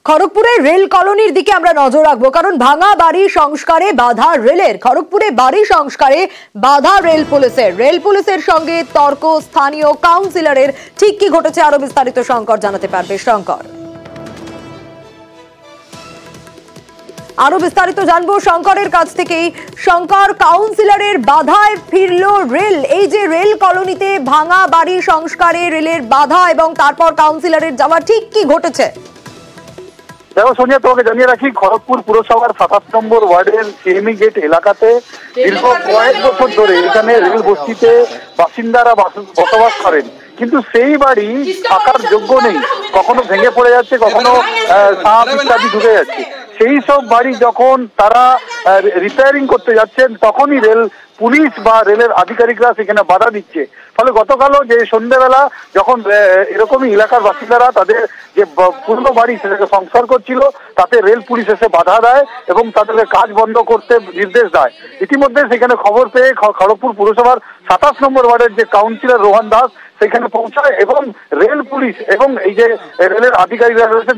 খড়গপুরের rail কলোনির দিকে আমরা নজর রাখবো, কারণ ভাঙা বাড়ি সংস্কারে বাধা রেলের। খড়গপুরে বাড়ি সংস্কারে বাধা রেল পুলিশের সঙ্গে তর্ক স্থানীয় কাউন্সিলরের। ঠিক কি ঘটেছে আরো বিস্তারিত শঙ্কর জানাতে পারবে। শঙ্কর, আরো বিস্তারিত জানবো শঙ্করের কাছ থেকেই। শঙ্কর, কাউন্সিলরের বাধায় ফিরল রেল। এই যে রেল কলোনিতে ভাঙা বাড়ি সংস্কারে রেলের বাধা এবং তারপর কাউন্সিলরের যাওয়া, ঠিক কি ঘটেছে? দেখো সোনিয়া, তোমাকে জানিয়ে রাখি, খড়গপুর পুরসভার 27 নম্বর ওয়ার্ডের সিএমই গেট এলাকাতে দীর্ঘ কয়েক বছর ধরে এখানে রেল বস্তিতে বাসিন্দারা বসবাস করেন, কিন্তু সেই বাড়ি থাকার যোগ্য নেই। কখনো ভেঙে পড়ে যাচ্ছে, কখনো সাপ ইত্যাদি ঢুকে যাচ্ছে। সেই সব বাড়ি যখন তারা রিপেয়ারিং করতে যাচ্ছেন, তখনই রেল পুলিশ বা রেলের আধিকারিকরা সেখানে বাধা দিচ্ছে। ফলে গতকালও যে সন্ধ্যেবেলা যখন এরকমই এলাকার বাসিন্দারা তাদের যে পুরনো বাড়ি সেটাকে সংস্কার করছিল, তাতে রেল পুলিশ এসে বাধা দেয় এবং তাদেরকে কাজ বন্ধ করতে নির্দেশ দেয়। ইতিমধ্যে সেখানে খবর পেয়ে খড়গপুর পুরসভার 27 নম্বর ওয়ার্ডের যে কাউন্সিলর রোহান দাস সেখানে পৌঁছায় এবং রেল পুলিশ এবং এই যে রেলের আধিকারিকরা রয়েছেন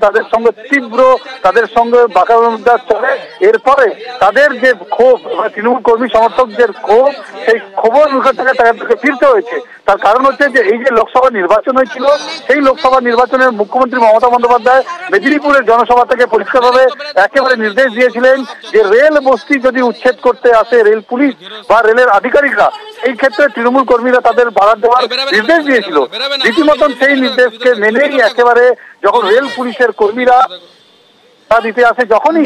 তাদের সঙ্গে বাঁকাবিদ্যা চলে। এরপরে তাদের যে ক্ষোভ, তৃণমূল কর্মী সমর্থকদের ক্ষোভ, সেই ক্ষোভের মুখে থেকে তাদেরকে ফিরতে হয়েছে। তার কারণ হচ্ছে যে এই যে লোকসভা নির্বাচন হয়েছিল, সেই লোকসভা নির্বাচনে মুখ্যমন্ত্রী মমতা বন্দ্যোপাধ্যায় মেদিনীপুরের জনসভা থেকে পরিষ্কারভাবে একেবারে নির্দেশ দিয়েছিলেন যে রেল বস্তি যদি উচ্ছেদ করতে আসে রেল পুলিশ বা রেলের আধিকারিকরা, এই ক্ষেত্রে তৃণমূল কর্মীরা তাদের বাধা দেওয়ার নির্দেশ দিয়েছিল। রীতিমতন সেই নির্দেশকে মেনেই একেবারে যখন রেল পুলিশের কর্মীরা দিতে আসে, যখনই